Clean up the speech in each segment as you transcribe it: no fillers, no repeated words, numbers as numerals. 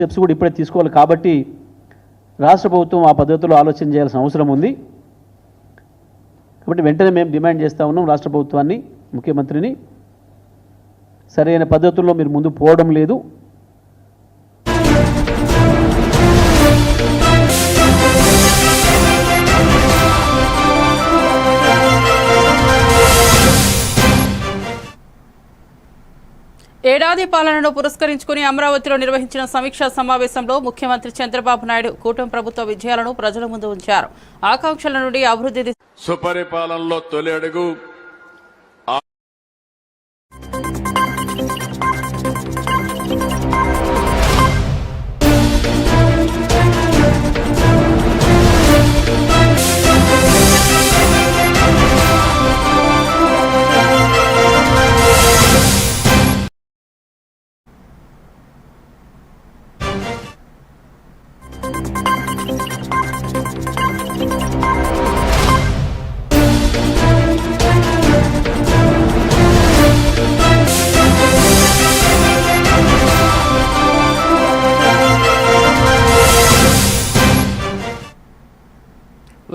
Steps కూడా ఇప్పుడే తీసుకోవాలి కాబట్టి రాష్ట్ర ప్రభుత్వం ఆ పద్ధతిలో ఆలోచన చేయాల్సిన అవసరం ఉంది. కాబట్టి వెంటనే మేము డిమాండ్ చేస్తూ ఉన్నాం రాష్ట్ర ప్రభుత్వాన్ని, ముఖ్యమంత్రిని, సరైన పద్ధతుల్లో మీరు ముందు పోవడం లేదు. ఏడాది పాలనను పురస్కరించుకుని అమరావతిలో నిర్వహించిన సమీక్షా సమావేశంలో ముఖ్యమంత్రి చంద్రబాబు నాయుడు కూటమి ప్రభుత్వ విజయాలను ప్రజల ముందు ఉంచారు. ఆకాంక్షల నుండి అభివృద్ధి సుపరిపాలనలో తొలి అడుగు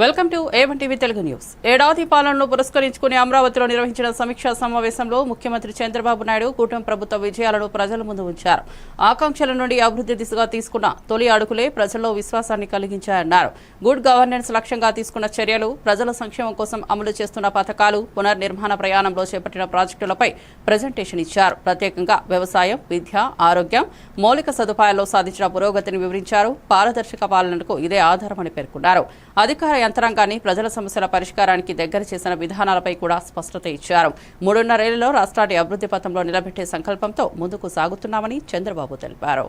welcome to A1 TV Telugu news. ఏడాది పాలనను పురస్కరించుకుని అమరావతిలో నిర్వహించిన సమీక్షా సమావేశంలో ముఖ్యమంత్రి చంద్రబాబు నాయుడు కూటమి ప్రభుత్వ విజయాలను ప్రజల ముందు ఉంచారు. ఆకాంక్షల నుండి అభివృద్ధి దిశగా తీసుకున్న తొలి అడుగులే ప్రజల్లో విశ్వాసాన్ని కలిగించాయన్నారు. గుడ్ గవర్నెన్స్ లక్ష్యంగా తీసుకున్న చర్యలు, ప్రజల సంక్షేమం కోసం అమలు చేస్తున్న పథకాలు, పునర్నిర్మాణ ప్రయాణంలో చేపట్టిన ప్రాజెక్టులపై ప్రజెంటేషన్ ఇచ్చారు. ప్రత్యేకంగా వ్యవసాయం, విద్య, ఆరోగ్యం, మౌలిక సదుపాయాల్లో సాధించిన పురోగతిని వివరించారు. పారదర్శక పాలనకు ఇదే ఆధారమని పేర్కొన్నారు. అధికార యంత్రాంగాన్ని ప్రజల సమస్యల పరిష్కారానికి దగ్గర చేసిన విధానాలపై కూడా స్పష్టత ఇచ్చారు. 3.5 ఏళ్లలో రాష్ట్రాన్ని అభివృద్ధి పథంలో నిలబెట్టే సంకల్పంతో ముందుకు సాగుతున్నామని చంద్రబాబు తెలిపారు.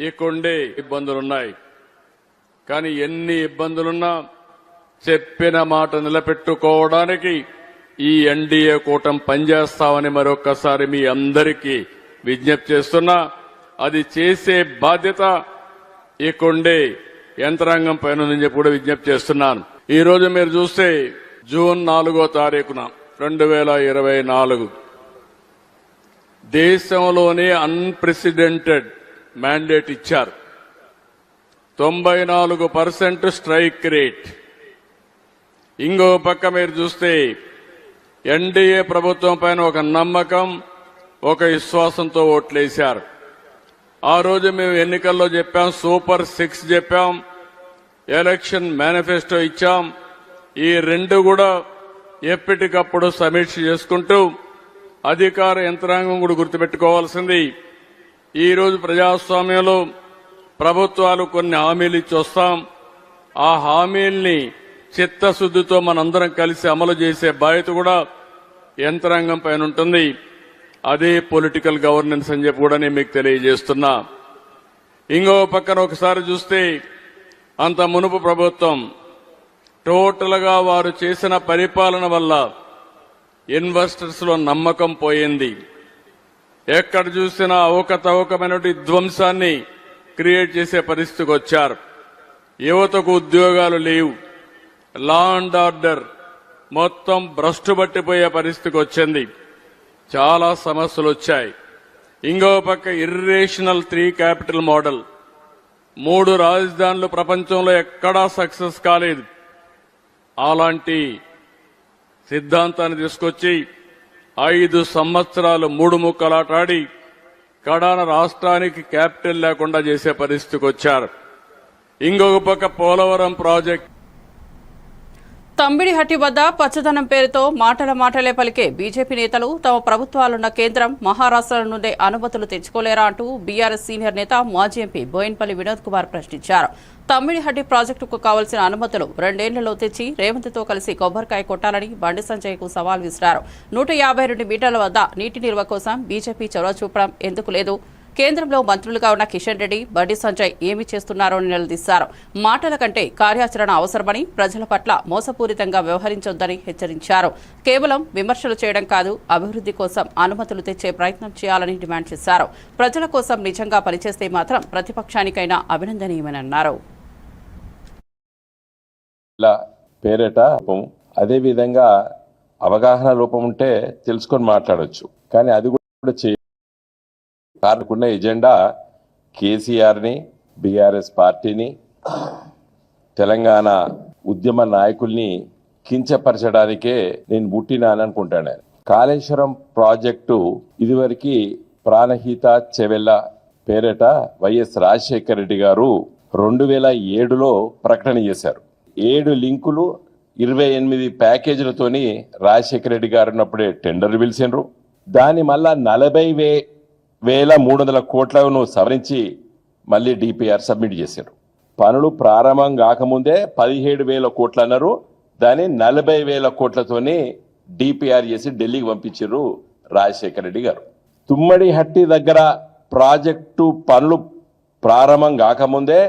ఇకొండే ఇబ్బందులున్నాయి, కానీ ఎన్ని ఇబ్బందులున్నా చెప్పిన మాట నిలబెట్టుకోవడానికి ఈ ఎన్డీఏ కూటమి పనిచేస్తామని మరొకసారి మీ అందరికీ విజ్ఞప్తి చేస్తున్నా. అది చేసే బాధ్యత ఇకొండే యంత్రాంగం పైన ఉందని చెప్పి కూడా విజ్ఞప్తి చేస్తున్నాను. ఈ రోజు మీరు చూస్తే జూన్ 4వ తారీఖున 2024 దేశంలోనే అన్ప్రెసిడెంటెడ్ మ్యాండేట్ ఇచ్చారు. 94% స్ట్రైక్ రేట్. ఇంకో పక్క మీరు చూస్తే ఎన్డీఏ ప్రభుత్వం పైన ఒక నమ్మకం, ఒక విశ్వాసంతో ఓట్లేశారు. ఆ రోజు మేము ఎన్నికల్లో చెప్పాం, సూపర్ 6 చెప్పాం, ఎలక్షన్ మేనిఫెస్టో ఇచ్చాం. ఈ రెండు కూడా ఎప్పటికప్పుడు సమీక్ష చేసుకుంటూ అధికార యంత్రాంగం కూడా గుర్తుపెట్టుకోవాల్సింది, ఈ రోజు ప్రజాస్వామ్యంలో ప్రభుత్వాలు కొన్ని హామీలు ఇచ్చి వస్తాం. ఆ హామీల్ని చిత్తశుద్ధితో మనందరం కలిసి అమలు చేసే బాధ్యత కూడా యంత్రాంగం పైన ఉంటుంది. అదే పొలిటికల్ గవర్నెన్స్ అని చెప్పి కూడా నేను మీకు తెలియజేస్తున్నా. ఇంకో పక్కన ఒకసారి చూస్తే అంత మునుపు ప్రభుత్వం టోటల్ గా వారు చేసిన పరిపాలన వల్ల ఇన్వెస్టర్స్ లో నమ్మకం పోయింది. ఎక్కడ చూసినా అవకతవకమైన ధ్వంసాన్ని క్రియేట్ చేసే పరిస్థితికి వచ్చారు. యువతకు ఉద్యోగాలు లేవు, లా అండ్ ఆర్డర్ మొత్తం భ్రష్టు పట్టిపోయే పరిస్థితికి వచ్చింది. చాలా సమస్యలు వచ్చాయి. ఇంకో పక్క ఇర్రేషనల్ 3 క్యాపిటల్ మోడల్, 3 రాజధానులు ప్రపంచంలో ఎక్కడా సక్సెస్ కాలేదు. అలాంటి సిద్ధాంతాన్ని తీసుకొచ్చి 5 సంవత్సరాలు 3 ముక్కలాటాడి కడాన రాష్ట్రానికి క్యాపిటల్ లేకుండా చేసే పరిస్థితికి వచ్చారు. ఇంకొక పక్క పోలవరం ప్రాజెక్ట్. తంబిడిహట్టి వద్ద పచ్చదనం పేరుతో మాటలే పలికే బీజేపీ నేతలు తమ ప్రభుత్వాలున్న కేంద్రం, మహారాష్ట్ర నుండే అనుమతులు తెచ్చుకోలేరా అంటూ బీఆర్ఎస్ సీనియర్ నేత మాజీ ఎంపీ బోయిన్పల్లి వినోద్ కుమార్ ప్రశ్నించారు. తమ్మిడిహట్టి ప్రాజెక్టుకు కావాల్సిన అనుమతులు 2 ఏళ్లలో తెచ్చి రేవంత్తో కలిసి కొబ్బరికాయ కొట్టాలని బండి సంజయ్కు సవాల్ విసిరారు. 152 మీటర్ల వద్ద నీటి నిల్వ కోసం బీజేపీ చొరవ చూపడం ఎందుకు లేదు? కేంద్రంలో మంత్రులుగా ఉన్న కిషన్ రెడ్డి, బండి సంజయ్ ఏమి చేస్తున్నారో నిలదీశారు. మాటల కంటే కార్యాచరణ అవసరమని, ప్రజల పట్ల మోసపూరితంగా వ్యవహరించొద్దని హెచ్చరించారు. కేవలం విమర్శలు చేయడం కాదు, అభివృద్ధి కోసం అనుమతులు తెచ్చే ప్రయత్నం చేయాలని డిమాండ్ చేశారు. ప్రజల కోసం నిజంగా పనిచేస్తే మాత్రం ప్రతిపక్షానికైనా అభినందనీయమన్నారు. పేరిట అదే విధంగా అవగాహన లోపం ఉంటే తెలుసుకొని మాట్లాడొచ్చు, కానీ అది కూడా కార్కున్న ఎజెండా కేసీఆర్ని, బీఆర్ఎస్ పార్టీని, తెలంగాణ ఉద్యమ నాయకుల్ని కించపరచడానికే నేను పుట్టినాను అనుకుంటాను. కాళేశ్వరం ప్రాజెక్టు ఇదివరకు ప్రాణహిత చెవెళ్ళ పేరిట వైఎస్ రాజశేఖర రెడ్డి గారు 2007లో ప్రకటన చేశారు. 7 లింకులు 28 ప్యాకేజీలతోని రాజశేఖర రెడ్డి గారు ఉన్నప్పుడే టెండర్ పిలిచిండ్రు. దాని మళ్ళా 40,300 కోట్లను సవరించి మళ్ళీ డిపిఆర్ సబ్మిట్ చేశారు. పనులు ప్రారంభం కాకముందే 17,000 కోట్లు అన్నారు. దాన్ని 40,000 కోట్లతోని డిపిఆర్ చేసి ఢిల్లీకి పంపించారు రాజశేఖర రెడ్డి గారు. తుమ్మడి హట్టి దగ్గర ప్రాజెక్టు పనులు ప్రారంభం కాకముందే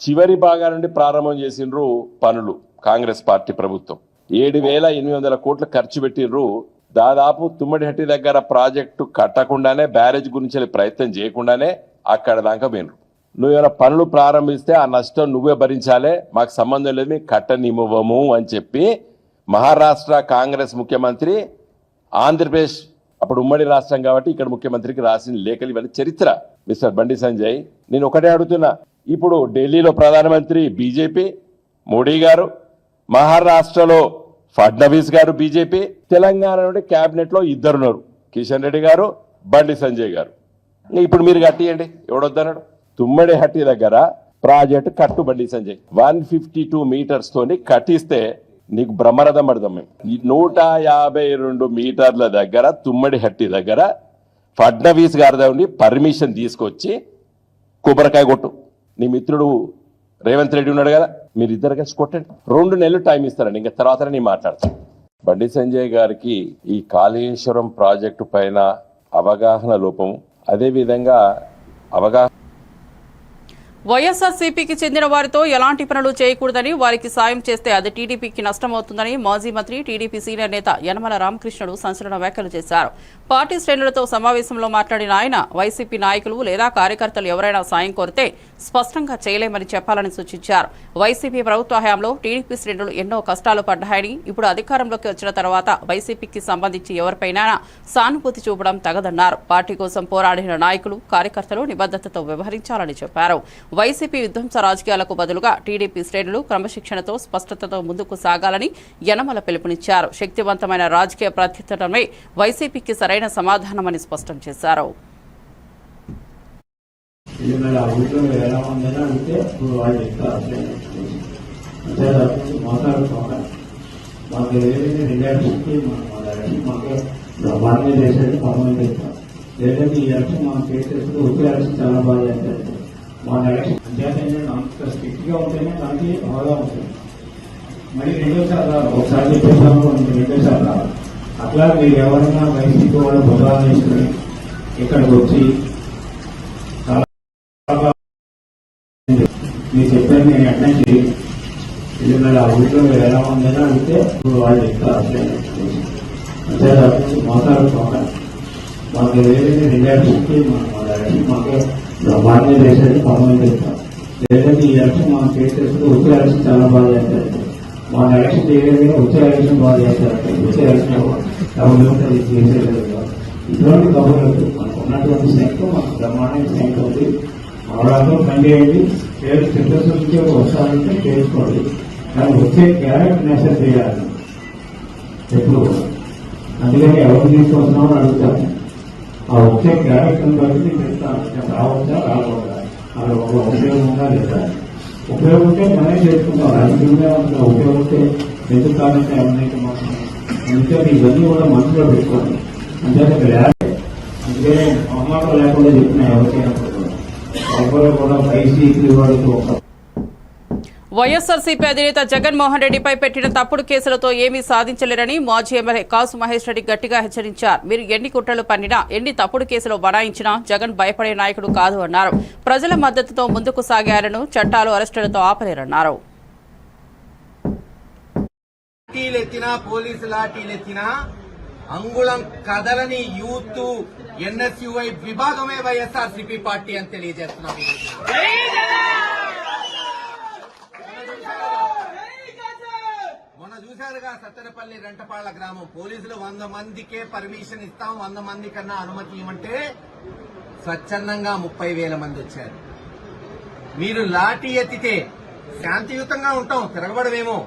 చివరి భాగా నుండి ప్రారంభం చేసిండ్రు పనులు. కాంగ్రెస్ పార్టీ ప్రభుత్వం 7,800 కోట్లు ఖర్చు పెట్టిండ్రు. దాదాపు తుమ్మడిహట్టి దగ్గర ప్రాజెక్టు కట్టకుండానే, బ్యారేజ్ గురించి ప్రయత్నం చేయకుండానే అక్కడ దాకా పోయినరు. నువ్వేమైనా పనులు ప్రారంభిస్తే ఆ నష్టం నువ్వే భరించాలే, మాకు సంబంధం లేదు, మీకు కట్టనివ్వము అని చెప్పి మహారాష్ట్ర కాంగ్రెస్ ముఖ్యమంత్రి, ఆంధ్రప్రదేశ్ అప్పుడు ఉమ్మడి రాష్ట్రం కాబట్టి ఇక్కడ ముఖ్యమంత్రికి రాసిన లేఖలు ఇవన్నీ చరిత్ర. మిస్టర్ బండి సంజయ్, నేను ఒకటే అడుగుతున్నా, ఇప్పుడు ఢిల్లీలో ప్రధానమంత్రి బీజేపీ మోడీ గారు, మహారాష్ట్రలో ఫడ్నవీస్ గారు బీజేపీ, తెలంగాణ నుండి క్యాబినెట్ లో 2 ఉన్నారు, కిషన్ రెడ్డి గారు, బండి సంజయ్ గారు. ఇప్పుడు మీరు కట్టియండి, ఎవడొద్దన్నాడు? తుమ్మడి హట్టి దగ్గర ప్రాజెక్టు కట్టు బండి సంజయ్ 152 మీటర్స్ తోని కట్టిస్తే నీకు బ్రహ్మరథం పడదాం. మేము 152 మీటర్ల దగ్గర తుమ్మడి హట్టి దగ్గర ఫడ్నవీస్ గారి దగ్గర పర్మిషన్ తీసుకొచ్చి కొబ్బరికాయ కొట్టు. నీ మిత్రుడు రేవంత్ రెడ్డి ఉన్నాడు కదా, మీరు ఇద్దరు కలిసి కొట్టండి. 2 నెలలు టైం ఇస్తారండి, ఇంకా తర్వాత నేను మాట్లాడతాను. బండి సంజయ్ గారికి ఈ కాళేశ్వరం ప్రాజెక్టు పైన అవగాహన లోపం, అదేవిధంగా వైఎస్ఆర్సీపీకి చెందిన వారితో ఎలాంటి పనులు చేయకూడదని, వారికి సాయం చేస్తే అది టీడీపీకి నష్టమవుతుందని మాజీ మంత్రి, టీడీపీ సీనియర్ నేత యనమల రామకృష్ణుడు సంచలన వ్యాఖ్యలు చేశారు. పార్టీ శ్రేణులతో సమావేశంలో మాట్లాడిన ఆయన, వైసీపీ నాయకులు లేదా కార్యకర్తలు ఎవరైనా సాయం కోరితే స్పష్టంగా చేయలేమని చెప్పాలని సూచించారు. వైసీపీ ప్రభుత్వ హయాంలో టీడీపీ శ్రేణులు ఎన్నో కష్టాలు పడ్డాయని, ఇప్పుడు అధికారంలోకి వచ్చిన తర్వాత వైసీపీకి సంబంధించి ఎవరిపైనా సానుభూతి చూపడం తగదన్నారు. పార్టీ కోసం పోరాడిన నాయకులు, కార్యకర్తలు నిబద్ధతతో వ్యవహరించాలని చెప్పారు. వైసీపీ విధ్వంస రాజకీయాలకు బదులుగా టీడీపీ శ్రేణులు క్రమశిక్షణతో, స్పష్టతతో ముందుకు సాగాలని యనమల పిలుపునిచ్చారు. శక్తివంతమైన రాజకీయ ప్రత్యుత్తరమే వైసీపీకి సరైన సమాధానమని స్పష్టం చేశారు. చాలా బాగా చేస్తారు. మన ఎలక్షన్ పంచాయతీ అంత స్ట్రిక్ట్ గా ఉంటేనే దానికి బాగా ఉంటుంది. మరి 2 సార్లు రాదు, ఒకసారి చెప్పేసాము 2 సార్లు రాదు. అట్లా మీరు ఎవరైనా వైసీపీ వాళ్ళు బుధవారం చేసుకుని ఇక్కడికి వచ్చి మీరు చెప్పారు, నేను ఎట్లా చేయాలి, ఇది మరి ఆ ఊళ్ళో ఎలా ఉందని అడిగితే వాళ్ళు చెప్తారు. అంతే తప్ప మోసాలు మాకు ఏదైతే 2 ఎలక్షన్కి మాకు బాగా చేసేది పర్మనెంట్ చేస్తాం. లేదంటే ఈ ఎలక్షన్ మనం ఫేస్ చేస్తే వచ్చే ఎలక్షన్ చాలా బాగా చేస్తారు. మన ఎలక్షన్ చేయలేదు, వచ్చే ఎలక్షన్ బాగా చేస్తారు. వచ్చే ఎలక్షన్ ఎవరు చేసేది ఇటువంటి కబుర్లు మనకు ఉన్నటువంటి శక్తి, మనకు బ్రహ్మాండమైన శక్తి ఉంది. అవడానికి పని చేయండి. పేరు చిత్తశుద్ధికి వస్తారంటే చేసుకోండి, కానీ వచ్చే క్యారెక్టర్ నెసర్ చేయాలి ఎప్పుడు. అందుకని ఎవరు తీసుకొస్తున్నామని అడుగుతాను. ఆ వచ్చే క్యారెక్టర్ బట్టి నేను చెప్తాను, రావచ్చా రాకూడదా, అది ఒక ఉపయోగంగా లేదా. ఉపయోగం ఉంటే మనమే చేసుకుంటాం, రాజకీయంగా ఉపయోగం ఉంటే ఎందుకు కాదంటే ఎవరినైతే మాత్రం. అందుకని ఇవన్నీ కూడా మనసులో పెట్టుకోండి. అంటే అందుకే మొహమాటం లేకుండా చెప్పిన ఎవరికైనా ఎవరు కూడా వైసీపీ వాడికి ఒక వైఎస్ఆర్సీపీ అధినేత జగన్మోహన్ రెడ్డిపై పెట్టిన తప్పుడు కేసులతో ఏమీ సాధించలేరని మాజీ ఎమ్మెల్యే కాసు మహేష్ రెడ్డి గట్టిగా హెచ్చరించారు. మీరు ఎన్ని కుట్రలు పన్నినా, ఎన్ని తప్పుడు కేసులు బనాయించినా జగన్ భయపడే నాయకుడు కాదు అన్నారు. ప్రజల మద్దతుతో ముందుకు సాగారను, చట్టాలు అరెస్టులతో ఆపలేరన్నారు. అంగుళం కదలని యూత్ ఎన్ఎస్యుఐ విభాగమే వైఎస్ఆర్సీపీ పార్టీ అని తెలియజేస్తున్నాం. మొన్న చూశారు పర్టికులర్ గా సత్తెనపల్లి రెంటపాళ్ల గ్రామం పోలీసులు 100 మందికే పర్మిషన్ ఇస్తాం, 100 మంది కన్నా అనుమతి ఇవ్వమంటే స్వచ్ఛందంగా 30,000 మంది వచ్చారు. మీరు లాఠీ ఎత్తితే శాంతియుతంగా ఉంటాం, తిరగబడమేమో,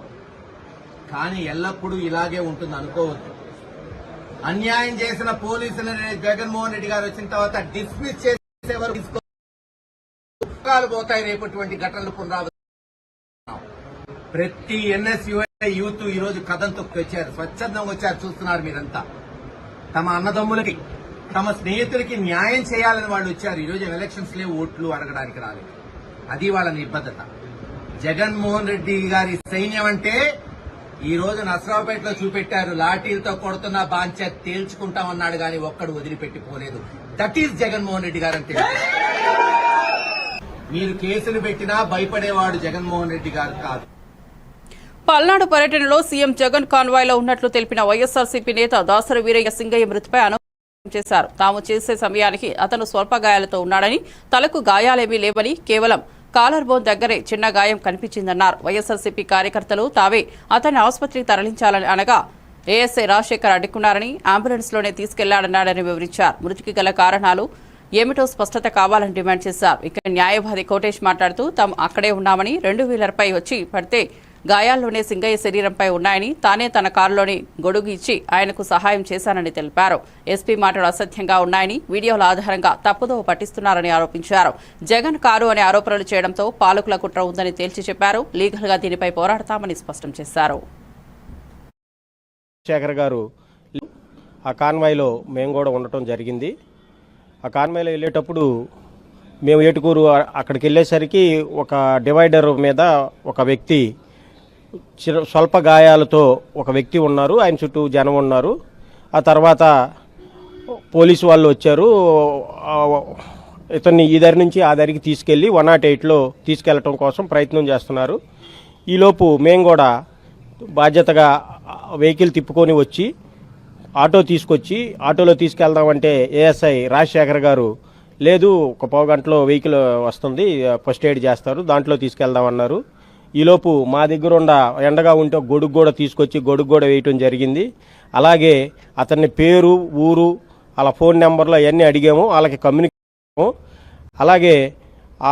కానీ ఎల్లప్పుడూ ఇలాగే ఉంటుంది అనుకోవద్దు. అన్యాయం చేసిన పోలీసులని జగన్మోహన్ రెడ్డి గారు వచ్చిన తర్వాత డిస్మిస్ చేసే వరకు పోతాయి. రేపటువంటి ఘటనలు పునరావృతం. ప్రతి ఎన్ఎస్యుఐ యూత్ ఈ రోజు కథంతో వచ్చారు, స్వచ్ఛందంగా వచ్చారు. చూస్తున్నారు మీరంతా. తమ అన్నదమ్ములకి, తమ స్నేహితులకి న్యాయం చేయాలని వాళ్ళు వచ్చారు. ఈ రోజు ఎలక్షన్స్ లేవు, ఓట్లు అడగడానికి రాలేదు. అది వాళ్ళ నిబద్ధత. జగన్మోహన్ రెడ్డి గారి సైన్యం అంటే ఈ రోజు నసరావుపేటలో చూపెట్టారు. లాఠీలతో కొడుతున్న బాంచ తేల్చుకుంటామన్నాడు కానీ ఒక్కడు వదిలిపెట్టిపోలేదు. దట్ ఈజ్ జగన్మోహన్ రెడ్డి గారు అంటే. మీరు కేసులు పెట్టినా భయపడేవాడు జగన్మోహన్ రెడ్డి గారు కాదు. పల్నాడు పర్యటనలో సీఎం జగన్ కాన్వాయ్లో ఉన్నట్లు తెలిపిన వైఎస్ఆర్సీపీ నేత దాసరి వీరయ్య సింగయ్య మృతిపై అనుమానం చేశారు. తాము చేసే సమయానికి అతను స్వల్ప గాయాలతో ఉన్నాడని, తలకు గాయాలేమీ లేవని, కేవలం కాలర్ బోన్ దగ్గరే చిన్న గాయం కనిపించిందన్నారు. వైఎస్ఆర్సీపీ కార్యకర్తలు తావే అతన్ని ఆసుపత్రికి తరలించాలని అనగా ఏఎస్ఐ రాజశేఖర్ అడ్డుకున్నారని, అంబులెన్స్లోనే తీసుకెళ్లాడన్నాడని వివరించారు. మృతికి గల కారణాలు ఏమిటో స్పష్టత కావాలని డిమాండ్ చేశారు. ఇక న్యాయవాది కోటేష్ మాట్లాడుతూ తాము అక్కడే ఉన్నామని, 2 వీలర్పై వచ్చి పడితే గాయాల్లోనే సింగయ్య శరీరంపై ఉన్నాయని, తానే తన కారులోని గొడుగు ఇచ్చి ఆయనకు సహాయం చేశానని తెలిపారు. ఎస్పీ మాటలు అసత్యంగా ఉన్నాయని, వీడియోల ఆధారంగా తప్పుదోవ పట్టిస్తున్నారని ఆరోపించారు. జగన్ కారు అనే ఆరోపణలు చేయడంతో పాలకుల కుట్ర ఉందని తేల్చి చెప్పారు. లీగల్ గా దీనిపై పోరాడతామని స్పష్టం చేశారు. శేఖర్ గారు ఆ కాన్వాయ్లో మేము కూడా ఉండటం జరిగింది. ఆ కాన్వాయ్లో వెళ్ళేటప్పుడు మేము ఏటుకూరు అక్కడికి వెళ్ళేసరికి ఒక డివైడర్ మీద ఒక వ్యక్తి స్వల్ప గాయాలతో ఒక వ్యక్తి ఉన్నారు. ఆయన చుట్టూ జనం ఉన్నారు. ఆ తర్వాత పోలీసు వాళ్ళు వచ్చారు. ఇతన్ని ఈ దారి నుంచి ఆ దారికి తీసుకెళ్లి 108లో తీసుకెళ్లటం కోసం ప్రయత్నం చేస్తున్నారు. ఈలోపు మేము కూడా బాధ్యతగా వెహికల్ తిప్పుకొని వచ్చి ఆటో తీసుకొచ్చి ఆటోలో తీసుకెళ్దామంటే ఏఎస్ఐ రాజశేఖర్ గారు లేదు, ఒక పావు గంటలో వెహికల్ వస్తుంది, ఫస్ట్ ఎయిడ్ చేస్తారు, దాంట్లో తీసుకెళ్దామన్నారు. ఈలోపు మా దగ్గర ఉన్న ఎండగా ఉంటే గొడుగు కూడా తీసుకొచ్చి గొడుగు కూడా వేయటం జరిగింది. అలాగే అతన్ని పేరు, ఊరు, అలా ఫోన్ నెంబర్లు అవన్నీ అడిగాము, వాళ్ళకి కమ్యూనికేషన్. అలాగే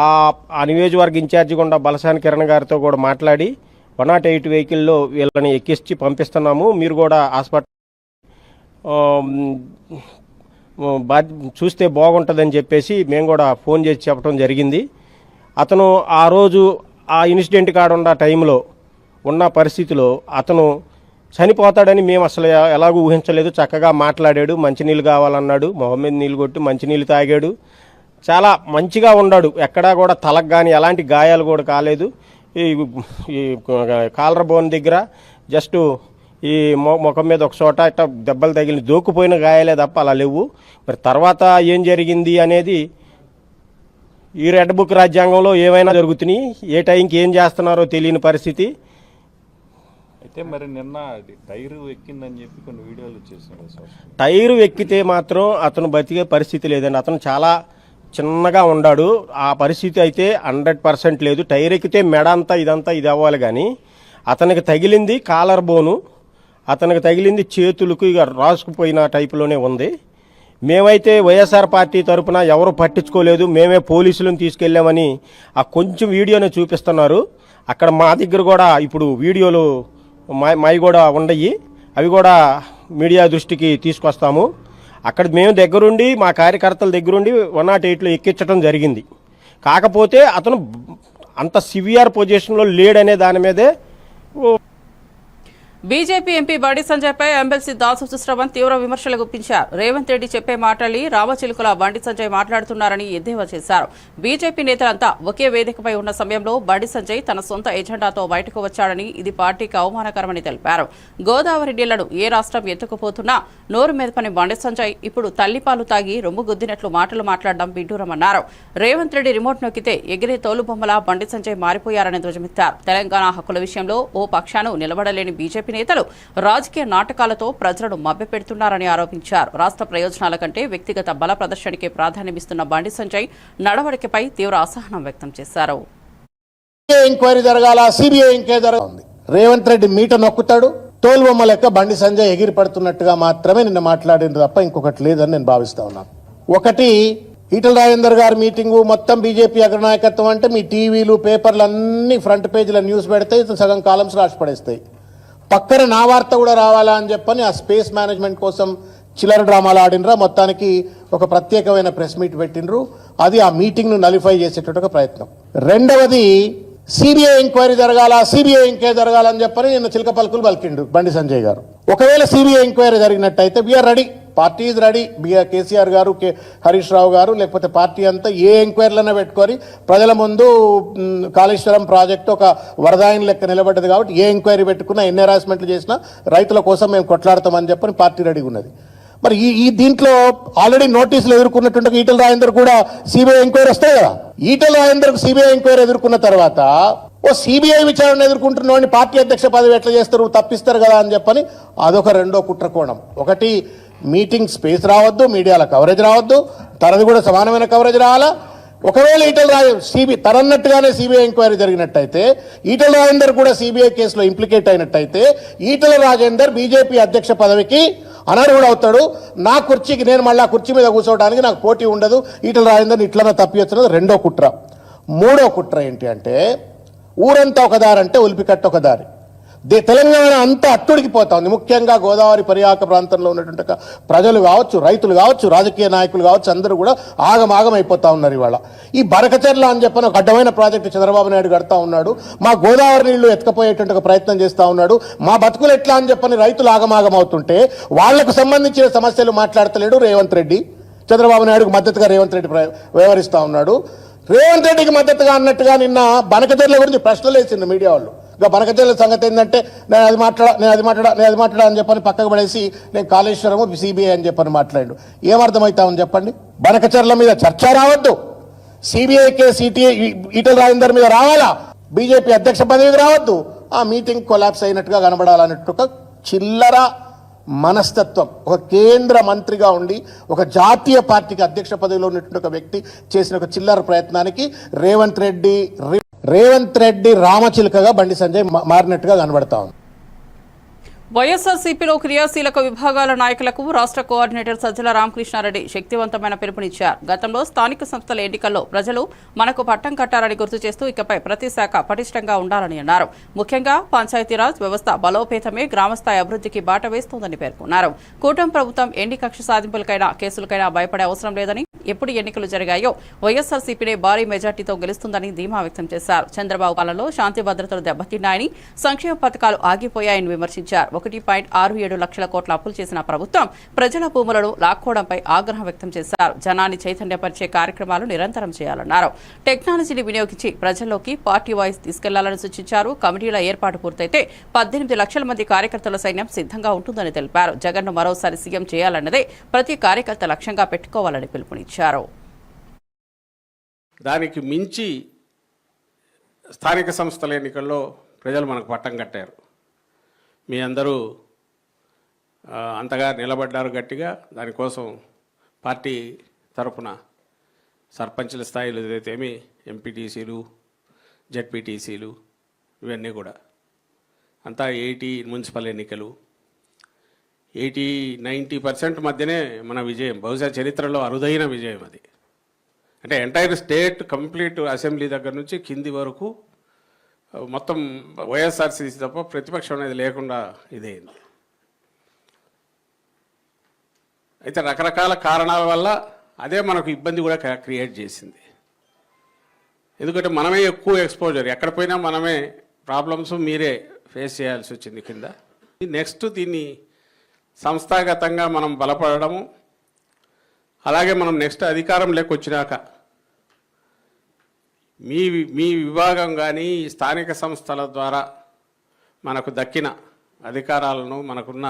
ఆ నియోజకవర్గ ఇన్ఛార్జిగా ఉన్న బలసాని కిరణ్ గారితో కూడా మాట్లాడి 108 వెహికల్లో వీళ్ళని ఎక్కించి పంపిస్తున్నాము, మీరు కూడా హాస్పిటల్ చూస్తే బాగుంటుందని చెప్పేసి మేము కూడా ఫోన్ చేసి చెప్పడం జరిగింది. అతను ఆ రోజు ఆ ఇన్సిడెంట్ కాడున్న టైంలో ఉన్న పరిస్థితిలో అతను చనిపోతాడని మేము అసలు ఎలాగూ ఊహించలేదు. చక్కగా మాట్లాడాడు, మంచినీళ్ళు కావాలన్నాడు, మొహం మీద నీళ్ళు కొట్టి మంచినీళ్ళు తాగాడు, చాలా మంచిగా ఉన్నాడు. ఎక్కడా కూడా తలకు కానీ ఎలాంటి గాయాలు కూడా కాలేదు. ఈ కాలర్ బోన్ దగ్గర జస్ట్ ఈ ముఖం మీద ఒక చోట ఇట్లా దెబ్బలు తగిలి దూకుపోయిన గాయాలే తప్ప అలా లేవు. మరి తర్వాత ఏం జరిగింది అనేది ఈ రెడ్ బుక్ రాజ్యాంగంలో ఏమైనా జరుగుతున్నాయి, ఏ టైంకి ఏం చేస్తున్నారో తెలియని పరిస్థితి. అయితే మరి నిన్న టైరు ఎక్కిందని చెప్పి కొన్ని వీడియోలు వచ్చేసాడు. టైరు ఎక్కితే మాత్రం అతను బతికే పరిస్థితి లేదండి. అతను చాలా చిన్నగా ఉన్నాడు. ఆ పరిస్థితి అయితే 100% లేదు. టైర్ ఎక్కితే మెడ అంతా ఇదంతా ఇది అవ్వాలి, కానీ అతనికి తగిలింది కాలర్ బోను, అతనికి తగిలింది చేతులకు ఇక రాసుకుపోయిన టైపులోనే ఉంది. మేమైతే వైఎస్ఆర్ పార్టీ తరఫున ఎవరు పట్టించుకోలేదు, మేమే పోలీసులను తీసుకెళ్ళామని ఆ కొంచెం వీడియోనే చూపిస్తున్నారు. అక్కడ మా దగ్గర కూడా ఇప్పుడు వీడియోలు మావి కూడా ఉండయి, అవి కూడా మీడియా దృష్టికి తీసుకొస్తాము. అక్కడ మేము దగ్గరుండి మా కార్యకర్తల దగ్గరుండి 108లో ఎక్కించడం జరిగింది. కాకపోతే అతను అంత సివియర్ పొజిషన్లో లేడనే దాని మీదే బీజేపీ ఎంపీ బండి సంజయ్పై ఎమ్మెల్సీ దాసోజు శ్రవణ్ తీవ్ర విమర్శలు గుప్పించారు. రేవంత్ రెడ్డి చెప్పే మాటల్ని రామచిలుకల బండి సంజయ్ మాట్లాడుతున్నారని ఎద్దేవా చేశారు. బీజేపీ నేతలంతా ఒకే వేదికపై ఉన్న సమయంలో బండి సంజయ్ తన సొంత ఎజెండాతో బయటకు వచ్చాడని, ఇది పార్టీకి అవమానకరమని తెలిపారు. గోదావరి నీళ్లను ఏ రాష్ట్రం ఎత్తుకుపోతున్నా నోరు మెదపని బండి సంజయ్ ఇప్పుడు తల్లిపాలు తాగి రొమ్ము గుద్దినట్లు మాటలు మాట్లాడడం విడ్డూరమన్నారు. రేవంత్ రెడ్డి రిమోట్ నొక్కితే ఎగిరే తోలుబొమ్మలా బండి సంజయ్ మారిపోయారని ధ్వజమెత్తారు. తెలంగాణ హక్కుల విషయంలో ఓ పక్షాను నిలబడలేని బీజేపీ నేతలు రాజకీయ నాటకాలతో ప్రజలను మభ్యపెడుతున్నారని ఆరోపించారు. రాష్ట్ర ప్రయోజనాల కంటే వ్యక్తిగత బల ప్రదర్శనకే ప్రాధాన్యమిస్తున్న బండి సంజయ్ నడవడికపై తీవ్ర అసహనం వ్యక్తం చేశారు. ఎంక్వైరీ జరగాల, సిబిఐ ఎంక్వైరీ జరగాలి. రేవంత్ రెడ్డి మీట నొక్కుతాడు, తోలుబొమ్మ లెక్క బండి సంజయ్ ఎగిరి పడుతున్నట్టుగా మాత్రమే నిన్న మాట్లాడింది తప్ప ఇంకొకటి లేదని నేను భావిస్తా ఉన్నాను. ఒకటి, ఈటల రాజేందర్ గారి మీటింగు మొత్తం బీజేపీ అగ్రనాయకత్వం అంటే మీ టీవీలు పేపర్లు అన్ని ఫ్రంట్ పేజీల న్యూస్ పెడితే సగం కాలమ్స్ రాసి పడేస్తాయి. పక్కన నా వార్త కూడా రావాలా అని చెప్పని ఆ స్పేస్ మేనేజ్మెంట్ కోసం చిల్లర డ్రామాలు ఆడినరా, మొత్తానికి ఒక ప్రత్యేకమైన ప్రెస్ మీట్ పెట్టినరు. అది ఆ మీటింగ్ను నలిఫై చేసేటట్టు ప్రయత్నం. రెండవది, సిబిఐ ఎంక్వైరీ జరగాల, సిబిఐ ఎంక్వైరీ జరగాలని చెప్పని నిన్న చిలక పలుకులు పలికిండు బండి సంజయ్ గారు. ఒకవేళ సిబిఐ ఎంక్వైరీ జరిగినట్టయితే we are ready, party is ready. KCR గారు, హరీష్ రావు గారు, లేకపోతే పార్టీ అంతా ఏ ఎంక్వైరీలైనా పెట్టుకొని ప్రజల ముందు కాళేశ్వరం ప్రాజెక్టు ఒక వరదాయిని లెక్క నిలబడ్డది కాబట్టి ఏ ఎంక్వైరీ పెట్టుకున్నా, ఎన్ని హెరాస్మెంట్లు చేసినా రైతుల కోసం మేము కొట్లాడతామని చెప్పని పార్టీ రెడీగా ఉన్నది. మరి ఈ దీంట్లో ఆల్రెడీ నోటీసులు ఎదుర్కొన్నట్టు ఈటల రాజేందర్ కూడా సిబిఐ ఎంక్వైరీ వస్తాయి కదా. ఈటల రాజేందర్ సిబిఐ ఎంక్వైరీ ఎదుర్కొన్న తర్వాత ఓ సిబిఐ విచారణ ఎదుర్కొంటున్న పార్టీ అధ్యక్ష పదవి ఎట్లా చేస్తారు, తప్పిస్తారు కదా అని చెప్పని అదొక రెండో కుట్రకోణం. ఒకటి, మీటింగ్ స్పేస్ రావద్దు, మీడియాల కవరేజ్ రావద్దు, తనది కూడా సమానమైన కవరేజ్ రావాలా. ఒకవేళ ఈటల రాజేందర్ తనన్నట్టుగానే సిబిఐ ఎంక్వైరీ జరిగినట్టయితే, ఈటల రాజేందర్ కూడా సిబిఐ కేసులో ఇంప్లికేట్ అయినట్టయితే, ఈటల రాజేందర్ బీజేపీ అధ్యక్ష పదవికి అనర్హుడు అవుతాడు. నా కుర్చీకి నేను మళ్ళీ కుర్చీ మీద కూర్చోవడానికి నాకు పోటీ ఉండదు. ఈటల రాజేందర్ని ఇట్లనే తప్పిస్తున్నది రెండో కుట్ర. మూడో కుట్ర ఏంటి అంటే, ఊరంతా ఒక దారి అంటే ఉలిపికట్ట ఒక దారి. తెలంగాణ అంతా అట్టుడికి పోతా ఉంది. ముఖ్యంగా గోదావరి పరివాహక ప్రాంతంలో ఉన్నటువంటి ప్రజలు కావచ్చు, రైతులు కావచ్చు, రాజకీయ నాయకులు కావచ్చు, అందరూ కూడా ఆగమాగం అయిపోతా ఉన్నారు. ఇవాళ ఈ బరకచెర్ల అని చెప్పిన ఒక అడ్డమైన ప్రాజెక్టు చంద్రబాబు నాయుడు కడతా ఉన్నాడు. మా గోదావరి నీళ్లు ఎత్తుకపోయేటువంటి ఒక ప్రయత్నం చేస్తూ ఉన్నాడు. మా బతుకులు ఎట్లా అని చెప్పని రైతులు ఆగమాగం అవుతుంటే వాళ్లకు సంబంధించిన సమస్యలు మాట్లాడతలేడు రేవంత్ రెడ్డి. చంద్రబాబు నాయుడుకు మద్దతుగా రేవంత్ రెడ్డి వ్యవహరిస్తూ ఉన్నాడు. రేవంత్ రెడ్డికి మద్దతుగా అన్నట్టుగా నిన్న బనకచెర్ల గురించి ప్రశ్నలు వేసిండు మీడియా వాళ్ళు. ఇంకా బనకచెర్ల సంగతి ఏంటంటే, నేను అది మాట్లాడా అని చెప్పని పక్కకు పడేసి నేను కాళేశ్వరము సిబిఐ అని చెప్పని మాట్లాడు. ఏమర్థమవుతామని చెప్పండి. బనకచెర్ల మీద చర్చ రావద్దు, సిబిఐ కేసు ఈటల రాజేందర్ మీద రావాలా, బీజేపీ అధ్యక్ష పదవికి రావద్దు, ఆ మీటింగ్ కొలాప్స్ అయినట్టుగా కనబడాలన్నట్టు చిల్లర మనస్తత్వం. ఒక కేంద్ర మంత్రిగా ఉండి ఒక జాతీయ పార్టీకి అధ్యక్ష పదవిలో ఉన్నటువంటి ఒక వ్యక్తి చేసిన ఒక చిల్లర ప్రయత్నానికి రేవంత్ రెడ్డి రామచిలుకగా బండి సంజయ్ మారినట్టుగా కనబడతా ఉంది. వైఎస్ఆర్సీపీలో క్రియాశీలక విభాగాల నాయకులకు రాష్ట్ర కోఆర్డినేటర్ సజ్జల రామకృష్ణారెడ్డి శక్తివంతమైన పిలుపునిచ్చారు. గతంలో స్థానిక సంస్థల ఎన్నికల్లో ప్రజలు మనకు పట్టం కట్టారని గుర్తు చేస్తూ ఇకపై ప్రతి శాఖ పటిష్టంగా ఉండాలని అన్నారు. ముఖ్యంగా పంచాయతీరాజ్ వ్యవస్థ బలోపేతమే గ్రామస్థాయి అభివృద్ధికి బాట వేస్తోందని పేర్కొన్నారు. కూటమి ప్రభుత్వం ఎన్ని కక్ష సాధింపులకైనా కేసులకైనా భయపడే అవసరం లేదని, ఎప్పుడు ఎన్నికలు జరిగాయో వైఎస్ఆర్సీపీనే భారీ మెజార్టీతో గెలుస్తుందని ధీమా వ్యక్తం చేశారు. చంద్రబాబు పాలనలో శాంతి భద్రతలు దెబ్బతిన్నాయని, సంక్షేమ పథకాలు ఆగిపోయాయని విమర్శించారు. 1.67 లక్షల కోట్ల అప్పులు చేసిన ప్రభుత్వం ప్రజల భూములను లాక్కోవడంపై ఆగ్రహం వ్యక్తం చేశారు. జనాన్ని చైతన్యపరిచే కార్యక్రమాలు నిరంతరం చేయాలన్నారు. టెక్నాలజీని వినియోగించి ప్రజల్లోకి పార్టీ వాయిస్ తీసుకెళ్లాలని సూచించారు. కమిటీల ఏర్పాటు పూర్తయితే 18 లక్షల మంది కార్యకర్తల సైన్యం సిద్ధంగా ఉంటుందని తెలిపారు. జగన్ను మరోసారి సీఎం చేయాలన్నదే ప్రతి కార్యకర్త లక్ష్యంగా పెట్టుకోవాలని పిలుపునిచ్చారు. దానికి మించి స్థానిక సంస్థల ఎన్నికల్లో ప్రజలు మనకు పట్టం కట్టారు. మీ అందరూ అంతగా నిలబడ్డారు గట్టిగా. దానికోసం పార్టీ తరఫున సర్పంచుల స్థాయిలో ఏదైతేమి ఎంపీటీసీలు, జెడ్పీటీసీలు ఇవన్నీ కూడా అంతా 80 మున్సిపల్ ఎన్నికలు 80-90% మధ్యనే మన విజయం. బహుశా చరిత్రలో అరుదైన విజయం అది. అంటే ఎంటైర్ స్టేట్ కంప్లీట్ అసెంబ్లీ దగ్గర నుంచి కింది వరకు మొత్తం వైఎస్ఆర్సీసీ తప్ప ప్రతిపక్షం అనేది లేకుండా ఇదైంది. అయితే రకరకాల కారణాల వల్ల అదే మనకు ఇబ్బంది కూడా క్రియేట్ చేసింది. ఎందుకంటే మనమే ఎక్కువ ఎక్స్పోజర్, ఎక్కడ పోయినా మనమే ప్రాబ్లమ్స్ మీరే ఫేస్ చేయాల్సి వచ్చింది కింద. నెక్స్ట్ దీన్ని సంస్థాగతంగా మనం బలపడము, అలాగే మనం నెక్స్ట్ అధికారం లేకొచ్చినాక మీ విభాగం కానీ స్థానిక సంస్థల ద్వారా మనకు దక్కిన అధికారాలను, మనకున్న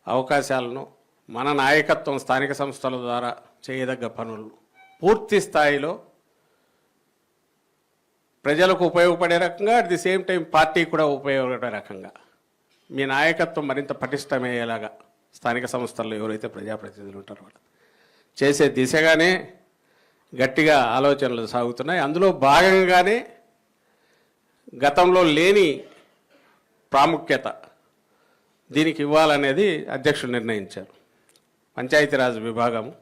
అవకాశాలను మన నాయకత్వం స్థానిక సంస్థల ద్వారా చేయదగ్గ పనులు పూర్తి స్థాయిలో ప్రజలకు ఉపయోగపడే రకంగా, at the same time party కూడా ఉపయోగపడే రకంగా మీ నాయకత్వం మరింత పటిష్టమయ్యేలాగా స్థానిక సంస్థల్లో ఎవరైతే ప్రజాప్రతినిధులు ఉంటారో వాళ్ళు చేసే దిశగానే గట్టిగా ఆలోచనలు సాగుతున్నాయి. అందులో భాగంగానే గతంలో లేని ప్రాముఖ్యత దీనికి ఇవ్వాలనేది అధ్యక్షులు నిర్ణయించారు. పంచాయతీరాజ్ విభాగము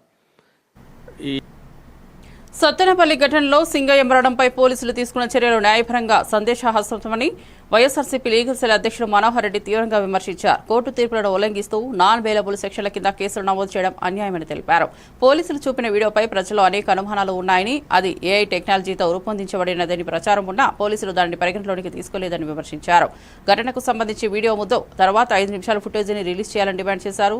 సత్తెనపల్లి ఘటనలో సింగయ్య మరణంపై పోలీసులు తీసుకున్న చర్యలు న్యాయపరంగా సందేహాస్పదమని వైఎస్ఆర్సీపీ లీగల్ సెల్ అధ్యక్షుడు మనోహర్ రెడ్డి తీవ్రంగా విమర్శించారు. కోర్టు తీర్పులను ఉల్లంఘిస్తూ నాన్ బెయిలబుల్ సెక్షన్ల కింద కేసులు నమోదు చేయడం అన్యాయమని తెలిపారు. పోలీసులు చూపిన వీడియోపై ప్రజల్లో అనేక అనుమానాలు ఉన్నాయని, అది ఏఐ టెక్నాలజీతో రూపొందించబడినదని ప్రచారం ఉన్నా పోలీసులు దానిని పరిగణలోనికి తీసుకోలేదని విమర్శించారు. ఘటనకు సంబంధించి వీడియో ముద్దు తర్వాత 5 నిమిషాల ఫుటేజీని రిలీజ్ చేయాలని డిమాండ్ చేశారు.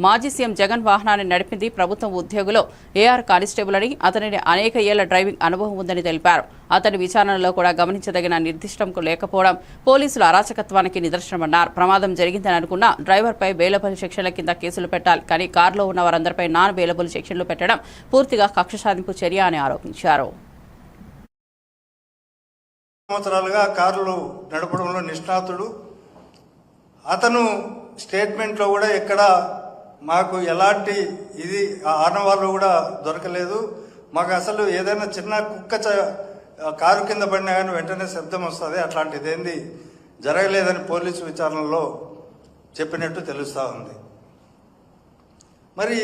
మాజీ సీఎం జగన్ వాహనాన్ని నడిపింది ప్రభుత్వం ఉద్యోగులు ఏఆర్ కానిస్టేబుల్ అని, అతనిని అనేక ఏళ్ల డ్రైవింగ్ అనుభవం ఉందని తెలిపారు. అతని విచారణలో కూడా గమనించదగిన నిర్దిష్టం లేకపోవడం పోలీసుల అరాచకత్వానికి నిదర్శనమన్నారు. ప్రమాదం జరిగిందని అనుకున్న డ్రైవర్పై బెయిలబుల్ సెక్షన్ల కింద కేసులు పెట్టాలి, కానీ కారులో ఉన్న వారందరిపై నాన్ బెయిలబుల్ సెక్షన్లు పెట్టడం పూర్తిగా కక్ష సాధింపు చర్య అని ఆరోపించారు. సంవత్సరాలుగా కారులు నడపడంలో నిష్ణాతుడు అతను. స్టేట్మెంట్లో కూడా ఎక్కడ మాకు ఎలాంటి ఇది ఆనవాళ్ళు కూడా దొరకలేదు. మాకు అసలు ఏదైనా చిన్న కుక్క కారు కింద పడినా కానీ వెంటనే శబ్దం వస్తుంది, అట్లాంటిది ఏంది జరగలేదని పోలీసు విచారణలో చెప్పినట్టు తెలుస్తూ ఉంది. మరి